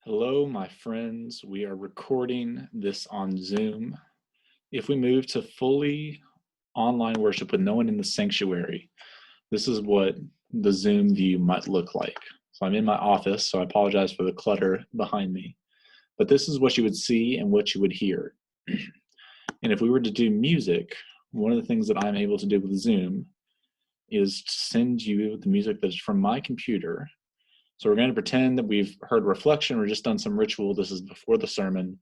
Hello, my friends. We are recording this on Zoom. If we move to fully online worship with no one in the sanctuary, this is what the Zoom view might look like. So I'm in my office, so I apologize for the clutter behind me. But this is what you would see and what you would hear. And if we were to do music, one of the things that I'm able to do with Zoom is to send you the music that's from my computer. So we're going to pretend that we've heard reflection or just done some ritual. This is before the sermon.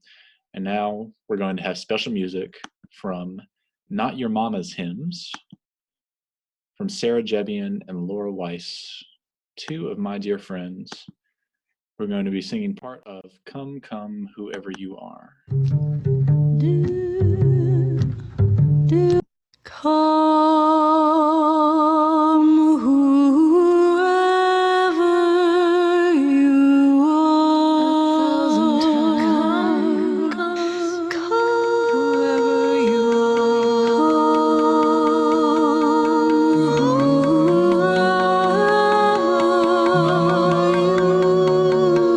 And now we're going to have special music from Not Your Mama's Hymns, from Sarah Jebian and Laura Weiss, two of my dear friends. We're going to be singing part of Come, Come, Whoever You Are. Come, whoever you are. Come, whoever you are.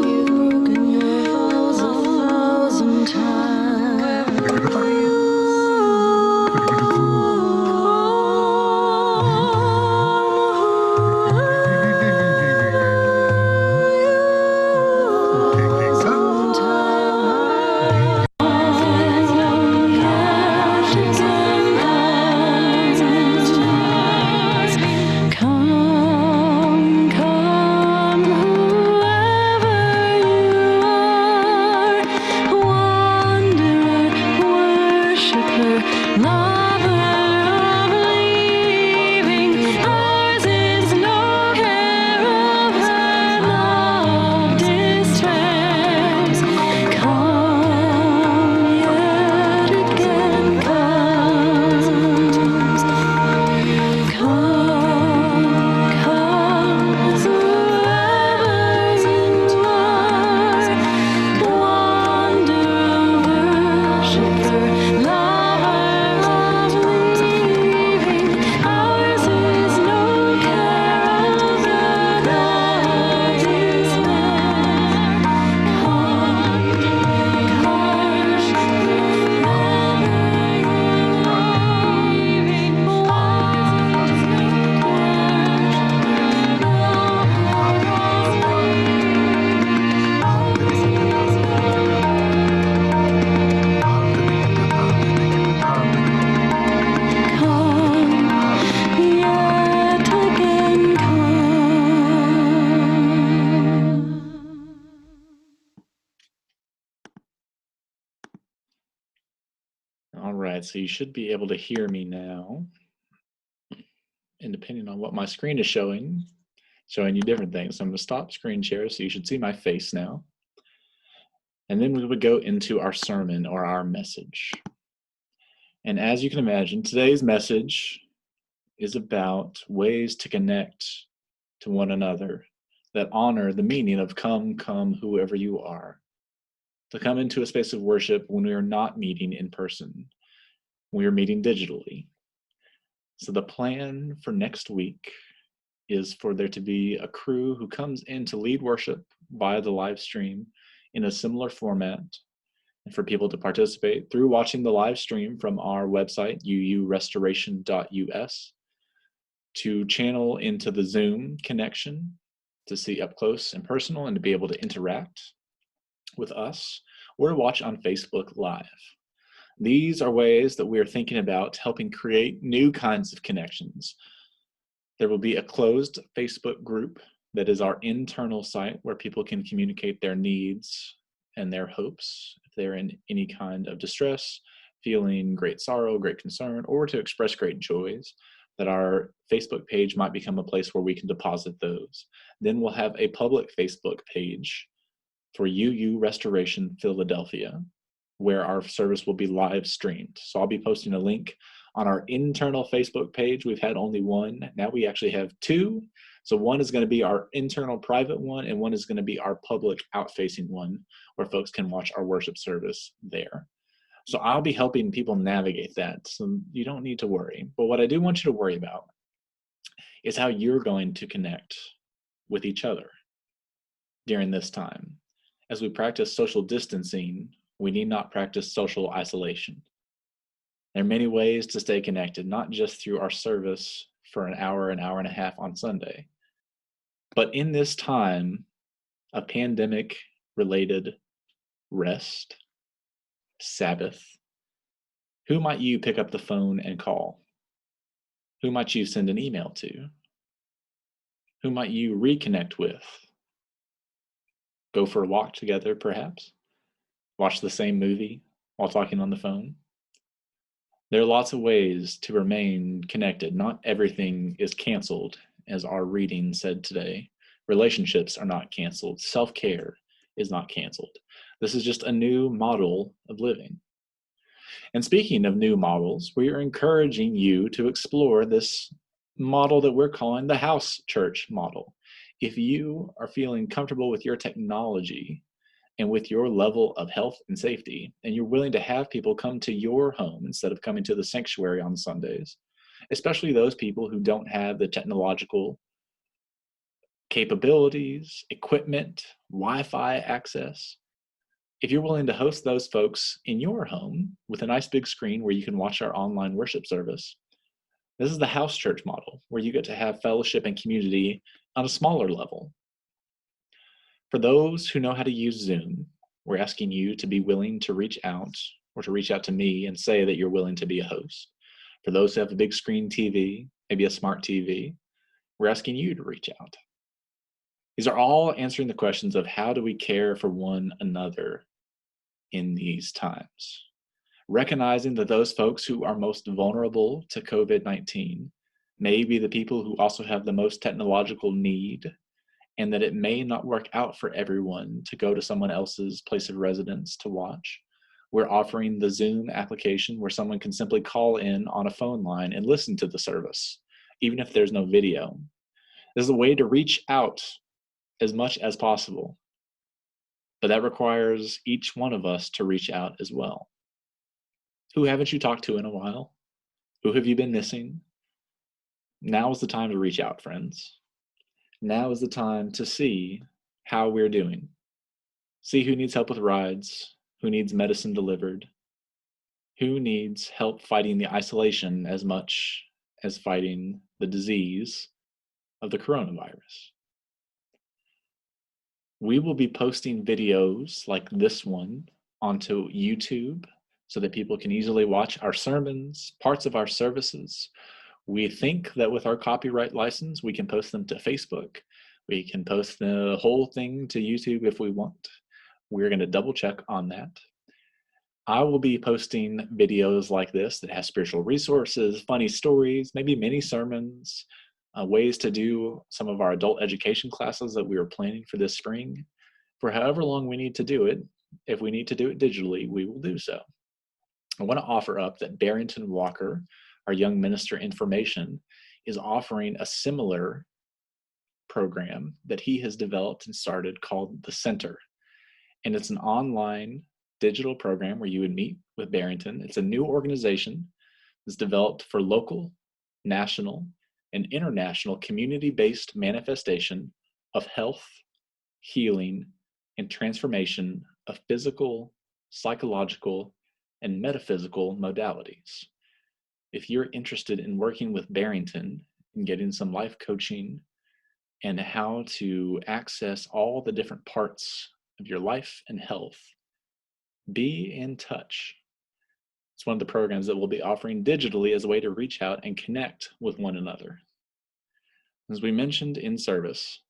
You've broken your vows 1,000 times. All right, so you should be able to hear me now. And depending on what my screen is showing you different things. So I'm going to stop screen share, so you should see my face now. And then we would go into our sermon or our message. And as you can imagine, today's message is about ways to connect to one another that honor the meaning of come, come, whoever you are. To come into a space of worship when we are not meeting in person, we are meeting digitally. So the plan for next week is for there to be a crew who comes in to lead worship via the live stream in a similar format, and for people to participate through watching the live stream from our website, uurestoration.us, to channel into the Zoom connection to see up close and personal and to be able to interact with us, or to watch on Facebook Live. These are ways that we are thinking about helping create new kinds of connections. There will be a closed Facebook group that is our internal site where people can communicate their needs and their hopes if they're in any kind of distress, feeling great sorrow, great concern, or to express great joys, that our Facebook page might become a place where we can deposit those. Then we'll have a public Facebook page for UU Restoration Philadelphia, where our service will be live streamed. So I'll be posting a link on our internal Facebook page. We've had only one. Now we actually have two. So one is going to be our internal private one, and one is going to be our public out-facing one, where folks can watch our worship service there. So I'll be helping people navigate that. So you don't need to worry. But what I do want you to worry about is how you're going to connect with each other during this time. As we practice social distancing, we need not practice social isolation. There are many ways to stay connected, not just through our service for an hour and a half on Sunday, but in this time of pandemic related rest, Sabbath, who might you pick up the phone and call? Who might you send an email to? Who might you reconnect with? Go for a walk together, perhaps? Watch the same movie while talking on the phone? There are lots of ways to remain connected. Not everything is canceled, as our reading said today. Relationships are not canceled. Self-care is not canceled. This is just a new model of living. And speaking of new models, we are encouraging you to explore this model that we're calling the house church model. If you are feeling comfortable with your technology and with your level of health and safety, and you're willing to have people come to your home instead of coming to the sanctuary on Sundays, especially those people who don't have the technological capabilities, equipment, Wi-Fi access, if you're willing to host those folks in your home with a nice big screen where you can watch our online worship service, this is the house church model where you get to have fellowship and community on a smaller level. For those who know how to use Zoom, we're asking you to be willing to reach out or to reach out to me and say that you're willing to be a host. For those who have a big screen TV, maybe a smart TV, we're asking you to reach out. These are all answering the questions of how do we care for one another in these times. Recognizing that those folks who are most vulnerable to COVID-19 may be the people who also have the most technological need, and that it may not work out for everyone to go to someone else's place of residence to watch. We're offering the Zoom application where someone can simply call in on a phone line and listen to the service, even if there's no video. This is a way to reach out as much as possible, but that requires each one of us to reach out as well. Who haven't you talked to in a while? Who have you been missing? Now is the time to reach out, friends. Now is the time to see how we're doing. See who needs help with rides, who needs medicine delivered, who needs help fighting the isolation as much as fighting the disease of the coronavirus. We will be posting videos like this one onto YouTube so that people can easily watch our sermons, parts of our services. We think that with our copyright license, we can post them to Facebook. We can post the whole thing to YouTube if we want. We're going to double check on that. I will be posting videos like this that have spiritual resources, funny stories, maybe mini sermons, ways to do some of our adult education classes that we were planning for this spring. For however long we need to do it, if we need to do it digitally, we will do so. I want to offer up that Barrington Walker, our young minister information, is offering a similar program that he has developed and started called The Center. And it's an online digital program where you would meet with Barrington. It's a new organization that's developed for local, national, and international community-based manifestation of health, healing, and transformation of physical, psychological, and metaphysical modalities. If you're interested in working with Barrington and getting some life coaching and how to access all the different parts of your life and health, be in touch. It's one of the programs that we'll be offering digitally as a way to reach out and connect with one another. As we mentioned in service,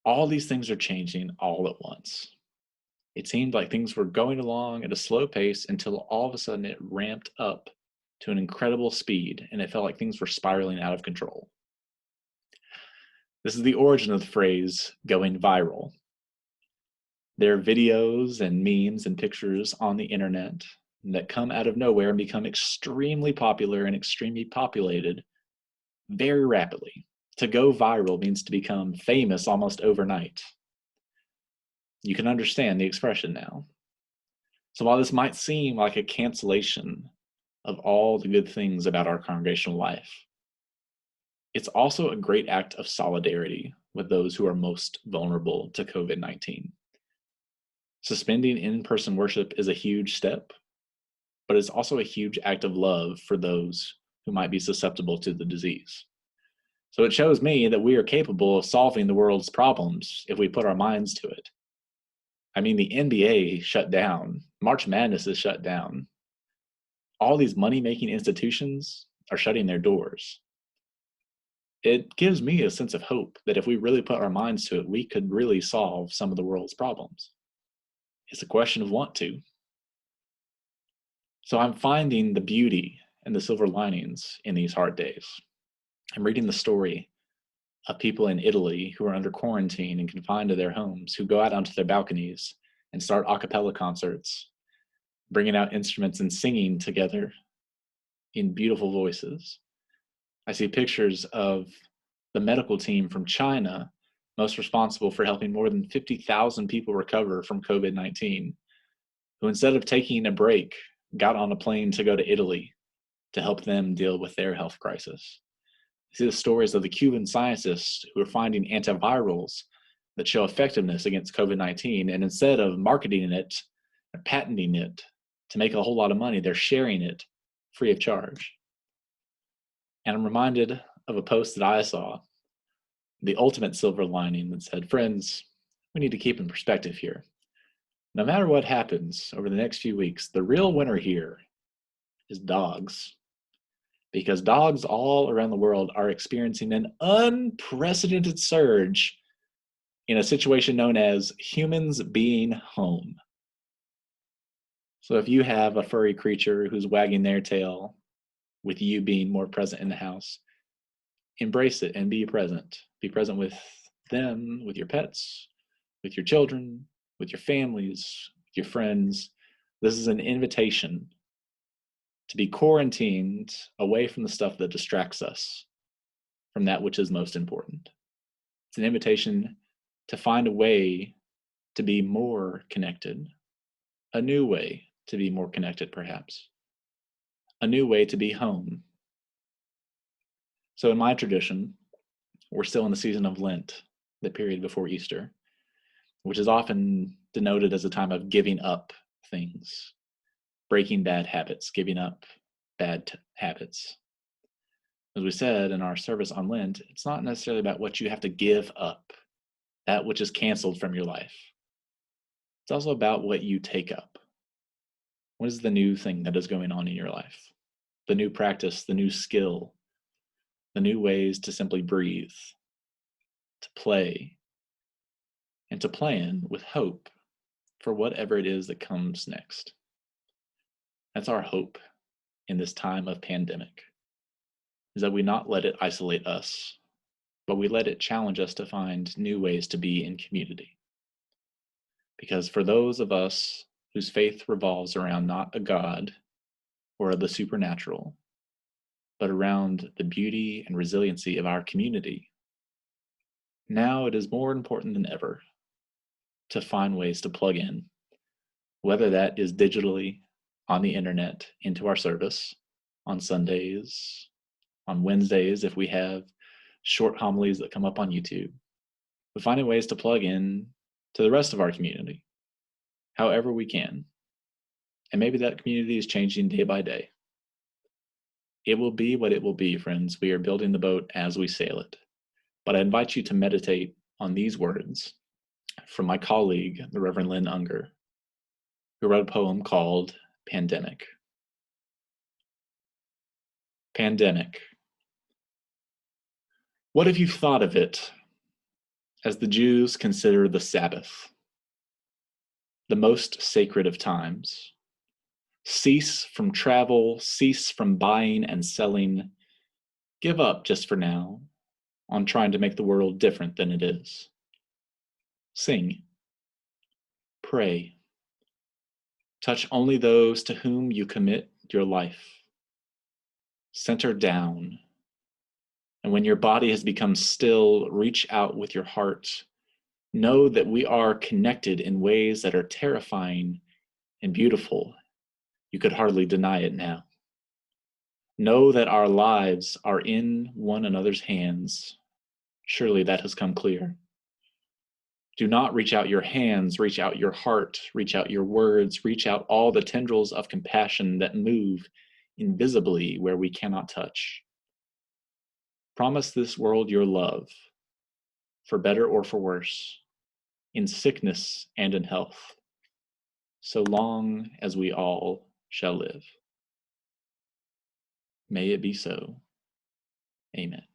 all these things are changing all at once. It seemed like things were going along at a slow pace until all of a sudden it ramped up to an incredible speed, and it felt like things were spiraling out of control. This is the origin of the phrase going viral. There are videos and memes and pictures on the internet that come out of nowhere and become extremely popular and extremely populated very rapidly. To go viral means to become famous almost overnight. You can understand the expression now. So while this might seem like a cancellation of all the good things about our congregational life, it's also a great act of solidarity with those who are most vulnerable to COVID-19. Suspending in-person worship is a huge step, but it's also a huge act of love for those who might be susceptible to the disease. So it shows me that we are capable of solving the world's problems if we put our minds to it. I mean, the NBA shut down, March Madness is shut down. All these money-making institutions are shutting their doors. It gives me a sense of hope that if we really put our minds to it, we could really solve some of the world's problems. It's a question of want to. So I'm finding the beauty and the silver linings in these hard days. I'm reading the story of people in Italy who are under quarantine and confined to their homes, who go out onto their balconies and start a cappella concerts, bringing out instruments and singing together in beautiful voices. I see pictures of the medical team from China, most responsible for helping more than 50,000 people recover from COVID-19, who instead of taking a break, got on a plane to go to Italy to help them deal with their health crisis. I see the stories of the Cuban scientists who are finding antivirals that show effectiveness against COVID-19, and instead of marketing it or patenting it to make a whole lot of money, they're sharing it free of charge. And I'm reminded of a post that I saw, the ultimate silver lining, that said, friends, we need to keep in perspective here. No matter what happens over the next few weeks, the real winner here is dogs. Because dogs all around the world are experiencing an unprecedented surge in a situation known as humans being home. So if you have a furry creature who's wagging their tail with you being more present in the house, embrace it and be present. Be present with them, with your pets, with your children, with your families, with your friends. This is an invitation to be quarantined away from the stuff that distracts us from that which is most important. It's an invitation to find a way to be more connected, a new way to be more connected, perhaps, a new way to be home. So in my tradition, we're still in the season of Lent, the period before Easter, which is often denoted as a time of giving up things, breaking bad habits, giving up bad habits. As we said in our service on Lent, it's not necessarily about what you have to give up, that which is canceled from your life. It's also about what you take up. What is the new thing that is going on in your life? The new practice, the new skill, the new ways to simply breathe, to play, and to plan with hope for whatever it is that comes next. That's our hope in this time of pandemic, is that we not let it isolate us, but we let it challenge us to find new ways to be in community. Because for those of us whose faith revolves around not a God or the supernatural, but around the beauty and resiliency of our community, now it is more important than ever to find ways to plug in, whether that is digitally on the internet into our service on Sundays, on Wednesdays if we have short homilies that come up on YouTube, but finding ways to plug in to the rest of our community, however we can. And maybe that community is changing day by day. It will be what it will be, friends. We are building the boat as we sail it. But I invite you to meditate on these words from my colleague, the Reverend Lynn Unger, who wrote a poem called Pandemic. Pandemic. What if you thought of it as the Jews consider the Sabbath, the most sacred of times? Cease from travel, cease from buying and selling. Give up just for now on trying to make the world different than it is. Sing. Pray. Touch only those to whom you commit your life. Center down. And when your body has become still, reach out with your heart. Know that we are connected in ways that are terrifying and beautiful. You could hardly deny it now. Know that our lives are in one another's hands. Surely that has come clear. Do not reach out your hands, reach out your heart, reach out your words, reach out all the tendrils of compassion that move invisibly where we cannot touch. Promise this world your love, for better or for worse, in sickness and in health, so long as we all shall live. May it be so. Amen.